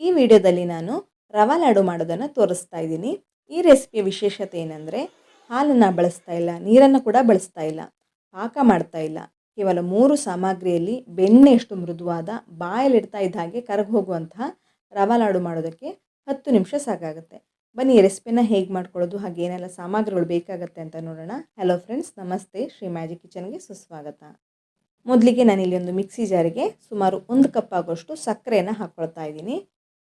ಈ ವಿಡಿಯೋದಲ್ಲಿ ನಾನು ರವಾ ಲಾಡು ಮಾಡೋದನ್ನು ತೋರಿಸ್ತಾ ಇದ್ದೀನಿ. ಈ ರೆಸಿಪಿಯ ವಿಶೇಷತೆ ಏನಂದರೆ ಹಾಲನ್ನು ಬಳಸ್ತಾ ಇಲ್ಲ, ನೀರನ್ನು ಕೂಡ ಬಳಸ್ತಾ ಇಲ್ಲ, ಪಾಕ ಮಾಡ್ತಾ ಇಲ್ಲ. ಕೇವಲ 3 ಸಾಮಗ್ರಿಯಲ್ಲಿ ಬೆಣ್ಣೆಯಷ್ಟು ಮೃದುವಾದ ಬಾಯಲ್ಲಿಡ್ತಾ ಇದ್ದ ಹಾಗೆ ಕರಗಿ ಹೋಗುವಂತಹ ರವಾ ಲಾಡು ಮಾಡೋದಕ್ಕೆ 10 ನಿಮಿಷ ಸಾಕಾಗುತ್ತೆ. ಬನ್ನಿ ಈ ರೆಸಿಪಿನ ಹೇಗೆ ಮಾಡ್ಕೊಳ್ಳೋದು ಹಾಗೆ ಏನೆಲ್ಲ ಸಾಮಗ್ರಿಗಳು ಬೇಕಾಗುತ್ತೆ ಅಂತ ನೋಡೋಣ. ಹಲೋ ಫ್ರೆಂಡ್ಸ್, ನಮಸ್ತೆ. ಶ್ರೀ ಮ್ಯಾಜಿಕ್ ಕಿಚನ್ಗೆ ಸುಸ್ವಾಗತ. ಮೊದಲಿಗೆ ನಾನಿಲ್ಲಿ ಒಂದು ಮಿಕ್ಸಿ ಜಾರಿಗೆ ಸುಮಾರು 1 ಕಪ್ ಆಗೋಷ್ಟು ಸಕ್ಕರೆಯನ್ನು ಹಾಕ್ಕೊಳ್ತಾ ಇದ್ದೀನಿ.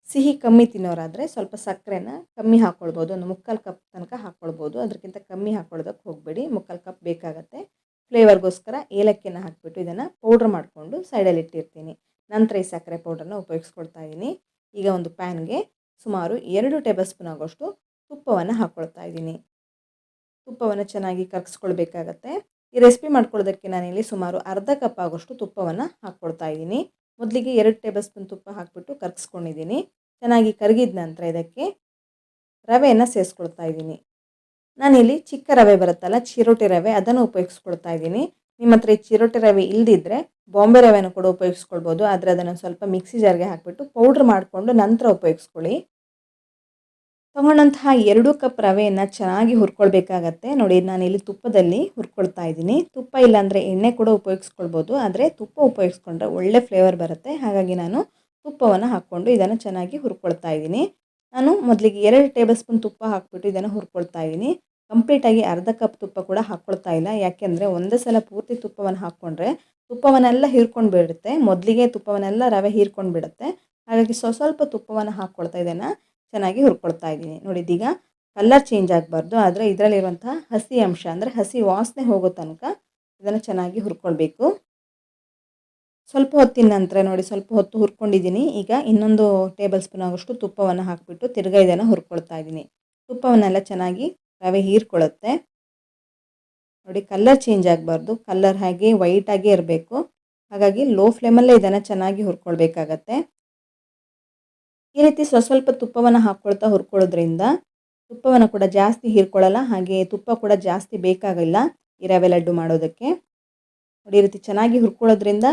ಸಿಹಿ ಕಮ್ಮಿ ತಿನ್ನೋರಾದರೆ ಸ್ವಲ್ಪ ಸಕ್ಕರೆನ ಕಮ್ಮಿ ಹಾಕ್ಕೊಳ್ಬೋದು, ಒಂದು 3/4 ಕಪ್ ತನಕ ಹಾಕ್ಕೊಳ್ಬೋದು. ಅದಕ್ಕಿಂತ ಕಮ್ಮಿ ಹಾಕ್ಕೊಳ್ಳೋದಕ್ಕೆ ಹೋಗಬೇಡಿ, 3/4 ಕಪ್ ಬೇಕಾಗುತ್ತೆ. ಫ್ಲೇವರ್ಗೋಸ್ಕರ ಏಲಕ್ಕಿಯನ್ನು ಹಾಕಿಬಿಟ್ಟು ಇದನ್ನು ಪೌಡ್ರ್ ಮಾಡಿಕೊಂಡು ಸೈಡಲ್ಲಿ ಇಟ್ಟಿರ್ತೀನಿ. ನಂತರ ಈ ಸಕ್ಕರೆ ಪೌಡ್ರನ್ನ ಉಪಯೋಗಿಸ್ಕೊಳ್ತಾ ಇದ್ದೀನಿ. ಈಗ ಒಂದು ಪ್ಯಾನ್ಗೆ ಸುಮಾರು 2 ಟೇಬಲ್ ಸ್ಪೂನ್ ಆಗೋಷ್ಟು ತುಪ್ಪವನ್ನು ಹಾಕ್ಕೊಳ್ತಾ ಇದ್ದೀನಿ. ತುಪ್ಪವನ್ನು ಚೆನ್ನಾಗಿ ಕರಗಿಸ್ಕೊಳ್ಬೇಕಾಗತ್ತೆ. ಈ ರೆಸಿಪಿ ಮಾಡ್ಕೊಳ್ಳೋದಕ್ಕೆ ನಾನಿಲ್ಲಿ ಸುಮಾರು ಅರ್ಧ ಕಪ್ ಆಗೋಷ್ಟು ತುಪ್ಪವನ್ನು ಹಾಕ್ಕೊಳ್ತಾ ಇದ್ದೀನಿ. ಮೊದಲಿಗೆ 2 ಟೇಬಲ್ ಸ್ಪೂನ್ ತುಪ್ಪ ಹಾಕಿಬಿಟ್ಟು ಕರಗಿಸ್ಕೊಂಡಿದ್ದೀನಿ. ಚೆನ್ನಾಗಿ ಕರಗಿದ ನಂತರ ಇದಕ್ಕೆ ರವೆಯನ್ನು ಸೇರಿಸ್ಕೊಳ್ತಾ ಇದ್ದೀನಿ. ನಾನಿಲ್ಲಿ ಚಿಕ್ಕ ರವೆ ಬರುತ್ತಲ್ಲ, ಚಿರೋಟಿ ರವೆ, ಅದನ್ನು ಉಪಯೋಗಿಸ್ಕೊಳ್ತಾ ಇದ್ದೀನಿ. ನಿಮ್ಮ ಹತ್ರ ಈ ಚಿರೋಟಿ ರವೆ ಇಲ್ಲದಿದ್ದರೆ ಬಾಂಬೆ ರವೆನೂ ಕೂಡ ಉಪಯೋಗಿಸ್ಕೊಳ್ಬೋದು. ಆದರೆ ಅದನ್ನು ಸ್ವಲ್ಪ ಮಿಕ್ಸಿ ಜಾರ್ಗೆ ಹಾಕಿಬಿಟ್ಟು ಪೌಡ್ರ್ ಮಾಡಿಕೊಂಡು ನಂತರ ಉಪಯೋಗಿಸ್ಕೊಳ್ಳಿ. ತಗೊಂಡಂತಹ 2 ಕಪ್ ರವೆಯನ್ನು ಚೆನ್ನಾಗಿ ಹುರ್ಕೊಳ್ಬೇಕಾಗತ್ತೆ. ನೋಡಿ, ನಾನಿಲ್ಲಿ ತುಪ್ಪದಲ್ಲಿ ಹುರ್ಕೊಳ್ತಾ ಇದ್ದೀನಿ. ತುಪ್ಪ ಇಲ್ಲಾಂದರೆ ಎಣ್ಣೆ ಕೂಡ ಉಪಯೋಗಿಸ್ಕೊಳ್ಬೋದು, ಆದರೆ ತುಪ್ಪ ಉಪಯೋಗಿಸ್ಕೊಂಡ್ರೆ ಒಳ್ಳೆ ಫ್ಲೇವರ್ ಬರುತ್ತೆ. ಹಾಗಾಗಿ ನಾನು ತುಪ್ಪವನ್ನು ಹಾಕ್ಕೊಂಡು ಇದನ್ನು ಚೆನ್ನಾಗಿ ಹುರ್ಕೊಳ್ತಾ ಇದ್ದೀನಿ. ನಾನು ಮೊದಲಿಗೆ 2 ಟೇಬಲ್ ಸ್ಪೂನ್ ತುಪ್ಪ ಹಾಕಿಬಿಟ್ಟು ಇದನ್ನು ಹುರ್ಕೊಳ್ತಾ ಇದ್ದೀನಿ. ಕಂಪ್ಲೀಟಾಗಿ ಅರ್ಧ ಕಪ್ ತುಪ್ಪ ಕೂಡ ಹಾಕ್ಕೊಳ್ತಾ ಇಲ್ಲ, ಯಾಕೆಂದರೆ ಒಂದೇ ಸಲ ಪೂರ್ತಿ ತುಪ್ಪವನ್ನು ಹಾಕ್ಕೊಂಡ್ರೆ ತುಪ್ಪವನ್ನೆಲ್ಲ ಹೀರ್ಕೊಂಡು ಬಿಡುತ್ತೆ. ಮೊದಲಿಗೆ ತುಪ್ಪವನ್ನೆಲ್ಲ ರವೆ ಹೀರ್ಕೊಂಡು ಬಿಡುತ್ತೆ. ಹಾಗಾಗಿ ಸ್ವಲ್ಪ ತುಪ್ಪವನ್ನು ಹಾಕ್ಕೊಳ್ತಾ ಇದನ್ನು ಚೆನ್ನಾಗಿ ಹುರ್ಕೊಳ್ತಾ ಇದ್ದೀನಿ. ನೋಡಿ, ಇದೀಗ ಕಲರ್ ಚೇಂಜ್ ಆಗಬಾರ್ದು, ಆದರೆ ಇದರಲ್ಲಿರುವಂತಹ ಹಸಿ ಅಂಶ ಅಂದರೆ ಹಸಿ ವಾಸನೆ ಹೋಗೋ ತನಕ ಇದನ್ನು ಚೆನ್ನಾಗಿ ಹುರ್ಕೊಳ್ಬೇಕು. ಸ್ವಲ್ಪ ಹೊತ್ತಿನ ನಂತರ ನೋಡಿ, ಸ್ವಲ್ಪ ಹೊತ್ತು ಹುರ್ಕೊಂಡಿದ್ದೀನಿ. ಈಗ ಇನ್ನೊಂದು ಟೇಬಲ್ ಸ್ಪೂನ್ ಆಗೋಷ್ಟು ತುಪ್ಪವನ್ನು ಹಾಕಿಬಿಟ್ಟು ತಿರ್ಗಾ ಇದನ್ನು ಹುರ್ಕೊಳ್ತಾ ಇದ್ದೀನಿ. ತುಪ್ಪವನ್ನೆಲ್ಲ ಚೆನ್ನಾಗಿ ರವೆ ಹೀರ್ಕೊಳ್ಳುತ್ತೆ. ನೋಡಿ, ಕಲರ್ ಚೇಂಜ್ ಆಗಬಾರ್ದು, ಕಲರ್ ಹಾಗೆ ವೈಟಾಗೇ ಇರಬೇಕು. ಹಾಗಾಗಿ ಲೋ ಫ್ಲೇಮಲ್ಲೇ ಇದನ್ನು ಚೆನ್ನಾಗಿ ಹುರ್ಕೊಳ್ಬೇಕಾಗತ್ತೆ. ಈ ರೀತಿ ಸ್ವಲ್ಪ ತುಪ್ಪವನ್ನು ಹಾಕ್ಕೊಳ್ತಾ ಹುರ್ಕೊಳ್ಳೋದ್ರಿಂದ ತುಪ್ಪವನ್ನು ಕೂಡ ಜಾಸ್ತಿ ಹೀರ್ಕೊಳ್ಳಲ್ಲ, ಹಾಗೆ ತುಪ್ಪ ಕೂಡ ಜಾಸ್ತಿ ಬೇಕಾಗಿಲ್ಲ ಈ ರವೆ ಲಡ್ಡು ಮಾಡೋದಕ್ಕೆ. ನೋಡಿ, ಈ ರೀತಿ ಚೆನ್ನಾಗಿ ಹುರ್ಕೊಳ್ಳೋದ್ರಿಂದ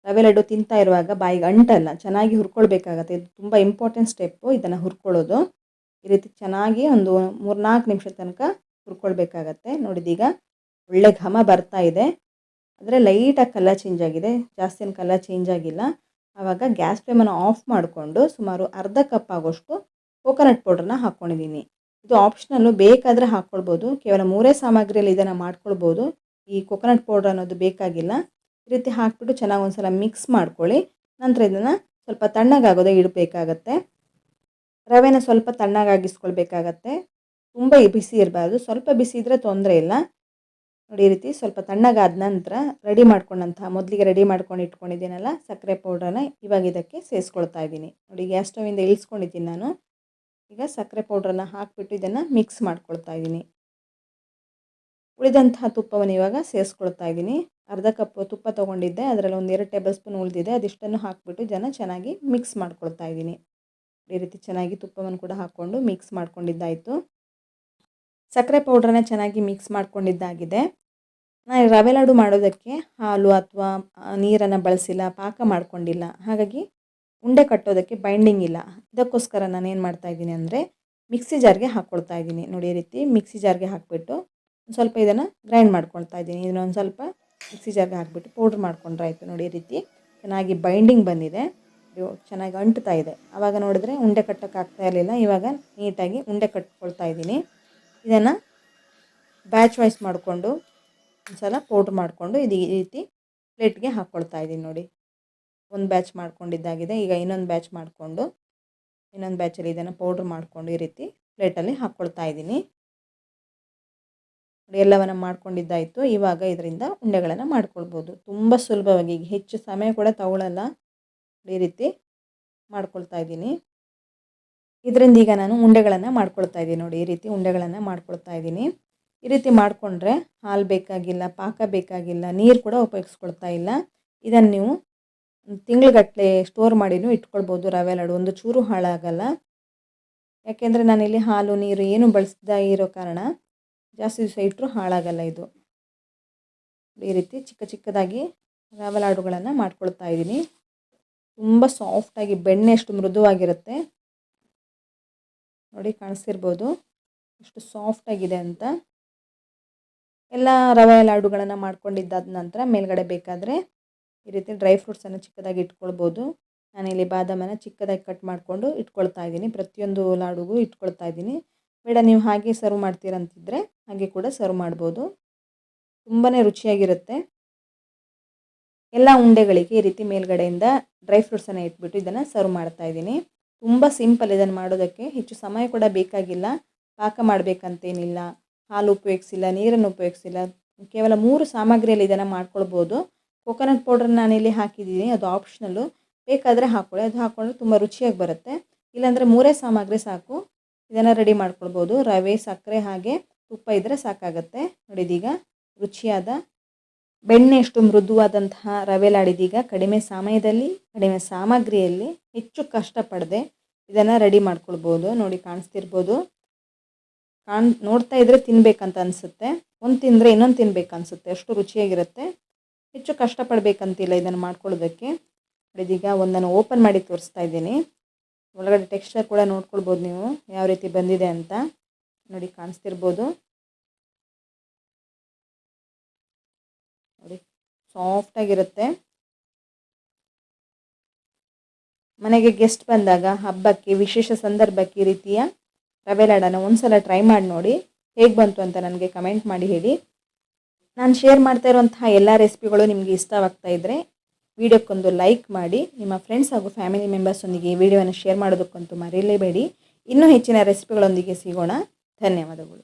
ರವೆ ಲಡ್ಡು ತಿಂತಾ ಇರುವಾಗ ಬಾಯಿಗೆ ಅಂಟಲ್ಲ. ಚೆನ್ನಾಗಿ ಹುರ್ಕೊಳ್ಬೇಕಾಗತ್ತೆ. ಇದು ತುಂಬ ಇಂಪಾರ್ಟೆಂಟ್ ಸ್ಟೆಪ್ಪು, ಇದನ್ನು ಹುರ್ಕೊಳ್ಳೋದು. ಈ ರೀತಿ ಚೆನ್ನಾಗಿ ಒಂದು 3-4 ನಿಮಿಷ ತನಕ ಹುರ್ಕೊಳ್ಬೇಕಾಗತ್ತೆ. ನೋಡಿದೀಗ ಒಳ್ಳೆ ಘಮ ಬರ್ತಾ ಇದೆ, ಆದರೆ ಲೈಟಾಗಿ ಕಲರ್ ಚೇಂಜ್ ಆಗಿದೆ, ಜಾಸ್ತಿ ಏನು ಕಲರ್ ಚೇಂಜ್ ಆಗಿಲ್ಲ. ಆವಾಗ ಗ್ಯಾಸ್ ಫ್ಲೇಮನ್ನು ಆಫ್ ಮಾಡಿಕೊಂಡು ಸುಮಾರು ಅರ್ಧ ಕಪ್ ಆಗೋಷ್ಟು ಕೋಕೋನಟ್ ಪೌಡ್ರನ್ನ ಹಾಕ್ಕೊಂಡಿದ್ದೀನಿ. ಇದು ಆಪ್ಷನಲ್ಲು, ಬೇಕಾದರೆ ಹಾಕ್ಕೊಳ್ಬೋದು. ಕೇವಲ 3 ಸಾಮಗ್ರಿಯಲ್ಲಿ ಇದನ್ನು ಮಾಡ್ಕೊಳ್ಬೋದು. ಈ ಕೋಕೋನಟ್ ಪೌಡ್ರ್ ಅನ್ನೋದು ಬೇಕಾಗಿಲ್ಲ. ಈ ರೀತಿ ಹಾಕಿಬಿಟ್ಟು ಚೆನ್ನಾಗಿ ಒಂದು ಸಲ ಮಿಕ್ಸ್ ಮಾಡ್ಕೊಳ್ಳಿ. ನಂತರ ಇದನ್ನು ಸ್ವಲ್ಪ ತಣ್ಣಗಾಗೋದೇ ಇಡಬೇಕಾಗತ್ತೆ. ರವೆನ ಸ್ವಲ್ಪ ತಣ್ಣಗಾಗಿಸ್ಕೊಳ್ಬೇಕಾಗತ್ತೆ, ತುಂಬ ಬಿಸಿ ಇರಬಾರ್ದು. ಸ್ವಲ್ಪ ಬಿಸಿ ಇದ್ದರೆ ತೊಂದರೆ ಇಲ್ಲ. ನೋಡಿ, ಈ ರೀತಿ ಸ್ವಲ್ಪ ತಣ್ಣಗಾದ ನಂತರ ಮೊದಲಿಗೆ ರೆಡಿ ಮಾಡ್ಕೊಂಡು ಇಟ್ಕೊಂಡಿದ್ದೀನಲ್ಲ ಸಕ್ಕರೆ ಪೌಡ್ರನ್ನ ಇವಾಗ ಇದಕ್ಕೆ ಸೇರಿಸ್ಕೊಳ್ತಾ ಇದ್ದೀನಿ. ನೋಡಿ, ಗ್ಯಾಸ್ ಸ್ಟವಿಂದ ಇಳಿಸ್ಕೊಂಡಿದ್ದೀನಿ ನಾನು. ಈಗ ಸಕ್ಕರೆ ಪೌಡ್ರನ್ನ ಹಾಕಿಬಿಟ್ಟು ಇದನ್ನು ಮಿಕ್ಸ್ ಮಾಡ್ಕೊಳ್ತಾ ಇದ್ದೀನಿ. ಉಳಿದಂತಹ ತುಪ್ಪವನ್ನು ಇವಾಗ ಸೇರಿಸ್ಕೊಳ್ತಾ ಇದ್ದೀನಿ. ಅರ್ಧ ಕಪ್ ತುಪ್ಪ ತೊಗೊಂಡಿದ್ದೆ, ಅದರಲ್ಲಿ ಒಂದು 2 ಟೇಬಲ್ ಸ್ಪೂನ್ ಉಳಿದಿದೆ. ಅದಿಷ್ಟನ್ನು ಹಾಕಿಬಿಟ್ಟು ಇದನ್ನು ಚೆನ್ನಾಗಿ ಮಿಕ್ಸ್ ಮಾಡ್ಕೊಳ್ತಾ ಇದ್ದೀನಿ. ಈ ರೀತಿ ಚೆನ್ನಾಗಿ ತುಪ್ಪವನ್ನು ಕೂಡ ಹಾಕ್ಕೊಂಡು ಮಿಕ್ಸ್ ಮಾಡ್ಕೊಂಡಿದ್ದಾಯಿತು. ಸಕ್ಕರೆ ಪೌಡ್ರನ್ನ ಚೆನ್ನಾಗಿ ಮಿಕ್ಸ್ ಮಾಡ್ಕೊಂಡಿದ್ದಾಗಿದೆ. ನಾನು ರವೆ ಲಾಡು ಮಾಡೋದಕ್ಕೆ ಹಾಲು ಅಥವಾ ನೀರನ್ನು ಬಳಸಿಲ್ಲ, ಪಾಕ ಮಾಡ್ಕೊಂಡಿಲ್ಲ. ಹಾಗಾಗಿ ಉಂಡೆ ಕಟ್ಟೋದಕ್ಕೆ ಬೈಂಡಿಂಗ್ ಇಲ್ಲ. ಇದಕ್ಕೋಸ್ಕರ ನಾನು ಏನು ಮಾಡ್ತಾಯಿದ್ದೀನಿ ಅಂದರೆ ಮಿಕ್ಸಿ ಜಾರ್ಗೆ ಹಾಕ್ಕೊಳ್ತಾ ಇದ್ದೀನಿ. ನೋಡಿ, ಈ ರೀತಿ ಮಿಕ್ಸಿ ಜಾರ್ಗೆ ಹಾಕಿಬಿಟ್ಟು ಒಂದು ಸ್ವಲ್ಪ ಇದನ್ನು ಗ್ರೈಂಡ್ ಮಾಡ್ಕೊಳ್ತಾ ಇದ್ದೀನಿ. ಇದನ್ನೊಂದು ಸ್ವಲ್ಪ ಮಿಕ್ಸಿ ಜಾರ್ಗೆ ಹಾಕಿಬಿಟ್ಟು ಪೌಡ್ರ್ ಮಾಡ್ಕೊಂಡ್ರೆ ಆಯಿತು. ನೋಡಿ, ಈ ರೀತಿ ಚೆನ್ನಾಗಿ ಬೈಂಡಿಂಗ್ ಬಂದಿದೆ, ಚೆನ್ನಾಗಿ ಅಂಟ್ತಾ ಇದೆ. ಆವಾಗ ನೋಡಿದ್ರೆ ಉಂಡೆ ಕಟ್ಟೋಕ್ಕಾಗ್ತಾ ಇರಲಿಲ್ಲ. ಇವಾಗ ನೀಟಾಗಿ ಉಂಡೆ ಕಟ್ಕೊಳ್ತಾ ಇದ್ದೀನಿ. ಇದನ್ನು ಬ್ಯಾಚ್ ವೈಸ್ ಮಾಡಿಕೊಂಡು ಒಂದು ಸಲ ಪೌಡ್ರ್ ಮಾಡಿಕೊಂಡು ಈ ರೀತಿ ಪ್ಲೇಟ್ಗೆ ಹಾಕ್ಕೊಳ್ತಾ ಇದ್ದೀನಿ. ನೋಡಿ, ಒಂದು ಬ್ಯಾಚ್ ಮಾಡ್ಕೊಂಡಿದ್ದಾಗಿದೆ. ಈಗ ಇನ್ನೊಂದು ಬ್ಯಾಚ್ ಮಾಡಿಕೊಂಡು ಇನ್ನೊಂದು ಬ್ಯಾಚಲ್ಲಿ ಇದನ್ನು ಪೌಡ್ರ್ ಮಾಡಿಕೊಂಡು ಈ ರೀತಿ ಪ್ಲೇಟಲ್ಲಿ ಹಾಕ್ಕೊಳ್ತಾ ಇದ್ದೀನಿ. ನೋಡಿ, ಎಲ್ಲವನ್ನು ಮಾಡ್ಕೊಂಡಿದ್ದಾಯಿತು. ಇವಾಗ ಇದರಿಂದ ಉಂಡೆಗಳನ್ನು ಮಾಡ್ಕೊಳ್ಬೋದು ತುಂಬ ಸುಲಭವಾಗಿ. ಈಗ ಹೆಚ್ಚು ಸಮಯ ಕೂಡ ತಗೊಳ್ಳಲ್ಲ. ಈ ರೀತಿ ಮಾಡ್ಕೊಳ್ತಾ ಇದ್ದೀನಿ. ಇದರಿಂದ ಈಗ ನಾನು ಉಂಡೆಗಳನ್ನು ಮಾಡ್ಕೊಳ್ತಾ ಇದ್ದೀನಿ. ನೋಡಿ, ಈ ರೀತಿ ಉಂಡೆಗಳನ್ನು ಮಾಡ್ಕೊಳ್ತಾ ಇದ್ದೀನಿ. ಈ ರೀತಿ ಮಾಡಿಕೊಂಡ್ರೆ ಹಾಲು ಬೇಕಾಗಿಲ್ಲ, ಪಾಕ ಬೇಕಾಗಿಲ್ಲ, ನೀರು ಕೂಡ ಉಪಯೋಗಿಸ್ಕೊಳ್ತಾ ಇಲ್ಲ. ಇದನ್ನು ನೀವು ತಿಂಗಳುಗಟ್ಟಲೆ ಸ್ಟೋರ್ ಮಾಡಿನೂ ಇಟ್ಕೊಳ್ಬೋದು. ರವೆ ಲಾಡು ಒಂದು ಚೂರು ಹಾಳಾಗಲ್ಲ, ಯಾಕೆಂದರೆ ನಾನಿಲ್ಲಿ ಹಾಲು ನೀರು ಏನು ಬಳಸದೇ ಇರೋ ಕಾರಣ ಜಾಸ್ತಿ ದಿವಸ ಇಟ್ಟರೂ ಹಾಳಾಗಲ್ಲ ಇದು. ಈ ರೀತಿ ಚಿಕ್ಕ ಚಿಕ್ಕದಾಗಿ ರವೆ ಲಾಡುಗಳನ್ನು ಮಾಡ್ಕೊಳ್ತಾ ಇದ್ದೀನಿ. ತುಂಬ ಸಾಫ್ಟಾಗಿ ಬೆಣ್ಣೆ ಅಷ್ಟು ಮೃದುವಾಗಿರುತ್ತೆ. ನೋಡಿ ಕಾಣಿಸ್ತಿರ್ಬೋದು ಎಷ್ಟು ಸಾಫ್ಟಾಗಿದೆ ಅಂತ. ಎಲ್ಲ ರವೆ ಲಾಡುಗಳನ್ನು ಮಾಡ್ಕೊಂಡಿದ್ದಾದ ನಂತರ ಮೇಲ್ಗಡೆ ಬೇಕಾದರೆ ಈ ರೀತಿ ಡ್ರೈ ಫ್ರೂಟ್ಸನ್ನು ಚಿಕ್ಕದಾಗಿ ಇಟ್ಕೊಳ್ಬೋದು. ನಾನಿಲ್ಲಿ ಬಾದಾಮನ್ನು ಚಿಕ್ಕದಾಗಿ ಕಟ್ ಮಾಡಿಕೊಂಡು ಇಟ್ಕೊಳ್ತಾ ಇದ್ದೀನಿ. ಪ್ರತಿಯೊಂದು ಲಾಡುಗೂ ಇಟ್ಕೊಳ್ತಾ ಇದ್ದೀನಿ. ಬೇಡ ನೀವು ಹಾಗೆ ಸರ್ವ್ ಮಾಡ್ತೀರಂತಿದ್ರೆ ಹಾಗೆ ಕೂಡ ಸರ್ವ್ ಮಾಡ್ಬೋದು. ತುಂಬಾ ರುಚಿಯಾಗಿರುತ್ತೆ. ಎಲ್ಲ ಉಂಡೆಗಳಿಗೆ ಈ ರೀತಿ ಮೇಲ್ಗಡೆಯಿಂದ ಡ್ರೈ ಫ್ರೂಟ್ಸನ್ನು ಇಟ್ಬಿಟ್ಟು ಇದನ್ನು ಸರ್ವ್ ಮಾಡ್ತಾ ಇದ್ದೀನಿ. ತುಂಬ ಸಿಂಪಲ್ ಇದನ್ನು ಮಾಡೋದಕ್ಕೆ, ಹೆಚ್ಚು ಸಮಯ ಕೂಡ ಬೇಕಾಗಿಲ್ಲ. ಪಾಕ ಮಾಡಬೇಕಂತೇನಿಲ್ಲ, ಹಾಲು ಉಪಯೋಗಿಸಿಲ್ಲ, ನೀರನ್ನು ಉಪಯೋಗಿಸಿಲ್ಲ. ಕೇವಲ 3 ಸಾಮಗ್ರಿಯಲ್ಲಿ ಇದನ್ನು ಮಾಡ್ಕೊಳ್ಬೋದು. ಕೊಕೊನಟ್ ಪೌಡ್ರನ್ನ ನಾನಿಲ್ಲಿ ಹಾಕಿದ್ದೀನಿ, ಅದು ಆಪ್ಷನಲ್ಲು. ಬೇಕಾದರೆ ಹಾಕ್ಕೊಳ್ಳಿ, ಅದು ಹಾಕ್ಕೊಂಡ್ರೆ ತುಂಬ ರುಚಿಯಾಗಿ ಬರುತ್ತೆ. ಇಲ್ಲಾಂದರೆ 3 ಸಾಮಗ್ರಿ ಸಾಕು, ಇದನ್ನು ರೆಡಿ ಮಾಡ್ಕೊಳ್ಬೋದು. ರವೆ, ಸಕ್ಕರೆ ಹಾಗೆ ತುಪ್ಪ ಇದ್ದರೆ ಸಾಕಾಗುತ್ತೆ. ನೋಡಿ ಇದೀಗ ರುಚಿಯಾದ ಬೆಣ್ಣೆಯಷ್ಟು ಮೃದುವಾದಂತಹ ರವೆ ಲಾಡಿದೀಗ ಕಡಿಮೆ ಸಮಯದಲ್ಲಿ ಕಡಿಮೆ ಸಾಮಗ್ರಿಯಲ್ಲಿ ಹೆಚ್ಚು ಕಷ್ಟಪಡದೆ ಇದನ್ನು ರೆಡಿ ಮಾಡ್ಕೊಳ್ಬೋದು. ನೋಡಿ ಕಾಣಿಸ್ತಿರ್ಬೋದು. ನೋಡ್ತಾ ಇದ್ದರೆ ತಿನ್ನಬೇಕಂತ ಅನಿಸುತ್ತೆ, ಒಂದು ತಿಂದರೆ ಇನ್ನೊಂದು ತಿನ್ನಬೇಕನ್ಸುತ್ತೆ, ಅಷ್ಟು ರುಚಿಯಾಗಿರುತ್ತೆ. ಹೆಚ್ಚು ಕಷ್ಟಪಡಬೇಕಂತಿಲ್ಲ ಇದನ್ನು ಮಾಡ್ಕೊಳ್ಳೋದಕ್ಕೆ. ಇದೀಗ ಒಂದನ್ನು ಓಪನ್ ಮಾಡಿ ತೋರಿಸ್ತಾ ಇದ್ದೀನಿ. ಒಳಗಡೆ ಟೆಕ್ಸ್ಚರ್ ಕೂಡ ನೋಡ್ಕೊಳ್ಬೋದು ನೀವು ಯಾವ ರೀತಿ ಬಂದಿದೆ ಅಂತ. ನೋಡಿ ಕಾಣಿಸ್ತಿರ್ಬೋದು. ನೋಡಿ ಸಾಫ್ಟಾಗಿರುತ್ತೆ. ಮನೆಗೆ ಗೆಸ್ಟ್ ಬಂದಾಗ, ಹಬ್ಬಕ್ಕೆ, ವಿಶೇಷ ಸಂದರ್ಭಕ್ಕೆ ಈ ರೀತಿಯ ರವೆ ಲಾಡನ್ನು ಒಂದ್ಸಲ ಟ್ರೈ ಮಾಡಿ ನೋಡಿ. ಹೇಗೆ ಬಂತು ಅಂತ ನನಗೆ ಕಮೆಂಟ್ ಮಾಡಿ ಹೇಳಿ. ನಾನು ಶೇರ್ ಮಾಡ್ತಾ ಇರುವಂತಹ ಎಲ್ಲ ರೆಸಿಪಿಗಳು ನಿಮಗೆ ಇಷ್ಟವಾಗ್ತಾ ಇದ್ದರೆ ವಿಡಿಯೋಕ್ಕೊಂದು ಲೈಕ್ ಮಾಡಿ. ನಿಮ್ಮ ಫ್ರೆಂಡ್ಸ್ ಹಾಗೂ ಫ್ಯಾಮಿಲಿ ಮೆಂಬರ್ಸೊಂದಿಗೆ ಈ ವಿಡಿಯೋವನ್ನು ಶೇರ್ ಮಾಡೋದಕ್ಕಂತೂ ಮರೆಯಲೇಬೇಡಿ. ಇನ್ನೂ ಹೆಚ್ಚಿನ ರೆಸಿಪಿಗಳೊಂದಿಗೆ ಸಿಗೋಣ. ಧನ್ಯವಾದಗಳು.